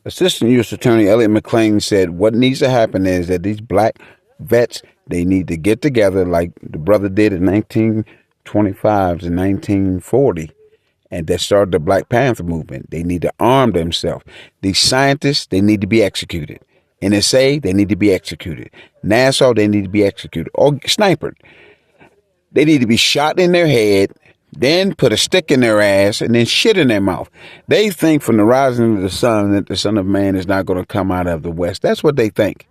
Assistant U.S. Attorney Elliot McClain said what needs to happen is that these black vets, they need to get together like the brother did in 1925 and 1940, and that started the Black Panther movement. They need to arm themselves. These scientists, they need to be executed. NSA, they need to be executed. NASA, they need to be executed. Or sniped. They need to be shot in their head, then put a stick in their ass, and then shit in their mouth. They think from the rising of the sun that the Son of Man is not going to come out of the West. That's what they think.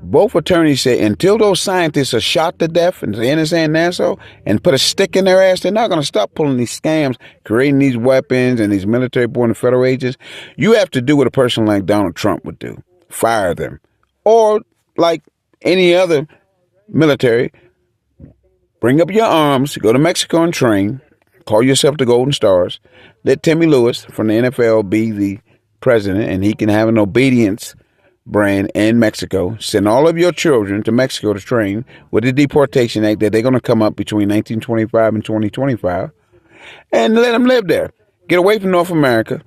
Both attorneys say until those scientists are shot to death, and the NSA and NASA, and put a stick in their ass, they're not going to stop pulling these scams, creating these weapons and these military-born and federal agents. You have to do what a person like Donald Trump would do. Fire them. Or like any other military, bring up your arms, go to Mexico and train, call yourself the Golden Stars, let Timmy Lewis from the NFL be the president, and he can have an obedience brand in Mexico. Send all of your children to Mexico to train with the Deportation Act that they're going to come up between 1925 and 2025, and let them live there. Get away from North America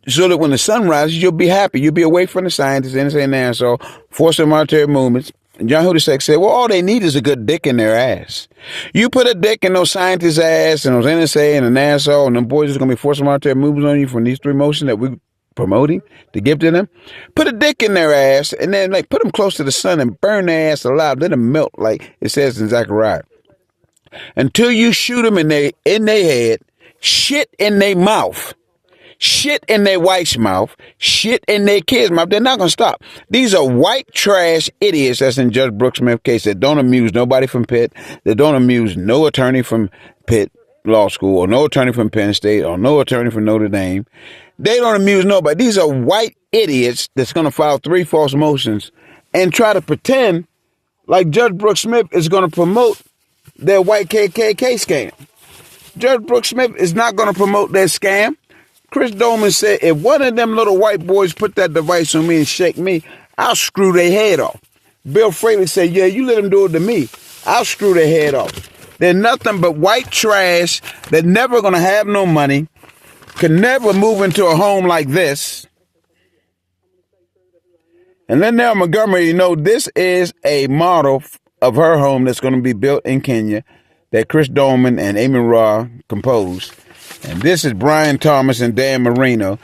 so that when the sun rises, you'll be happy. You'll be away from the scientists, NSA and NASA, forcing military movements. And John Hudasek said, well, all they need is a good dick in their ass. You put a dick in those scientists' ass and those NSA and the NASA and them boys are going to be forcing military movements on you from these three motions that we're promoting to give to them. Put a dick in their ass and then put them close to the sun and burn their ass alive. Let them melt like it says in Zechariah. Until you shoot them in their head, shit in their mouth. Shit in their wife's mouth, shit in their kids' mouth. They're not going to stop. These are white trash idiots, that's in Judge Brooks Smith's case, that don't amuse nobody from Pitt, that don't amuse no attorney from Pitt Law School, or no attorney from Penn State, or no attorney from Notre Dame. They don't amuse nobody. These are white idiots that's going to file 3 false motions and try to pretend like Judge Brooks Smith is going to promote their white KKK scam. Judge Brooks Smith is not going to promote their scam. Chris Dolman said, if one of them little white boys put that device on me and shake me, I'll screw their head off. Bill Fraley said, yeah, you let them do it to me. I'll screw their head off. They're nothing but white trash. They're never going to have no money. Can never move into a home like this. And Lindell Montgomery, this is a model of her home that's going to be built in Kenya that Chris Dolman and Amy Ra composed. And this is Brian Thomas and Dan Marino.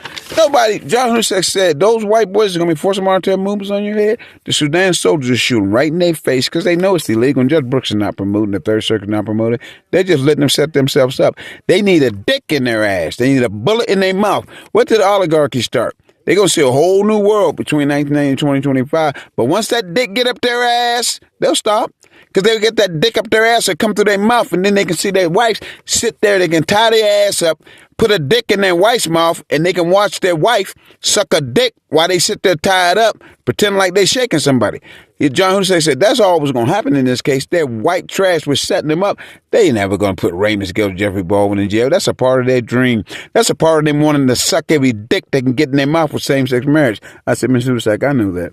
John Hussein said, those white boys are going to be forcing military movements on your head. The Sudan soldiers are shooting right in their face because they know it's illegal. And Judge Brooks is not promoting, the Third Circuit not promoting. They're just letting them set themselves up. They need a dick in their ass. They need a bullet in their mouth. What did the oligarchy start? They're going to see a whole new world between 1990 and 2025. But once that dick get up their ass, they'll stop. Because they'll get that dick up their ass and come through their mouth, and then they can see their wives sit there. They can tie their ass up, put a dick in their wife's mouth, and they can watch their wife suck a dick while they sit there tied up, pretending like they're shaking somebody. John Hussein said that's all was going to happen in this case. Their white trash was setting them up. They ain't never going to put Raymond Scales, Jeffrey Baldwin in jail. That's a part of their dream. That's a part of them wanting to suck every dick they can get in their mouth with same-sex marriage. I said, Mr. Hussein, I knew that.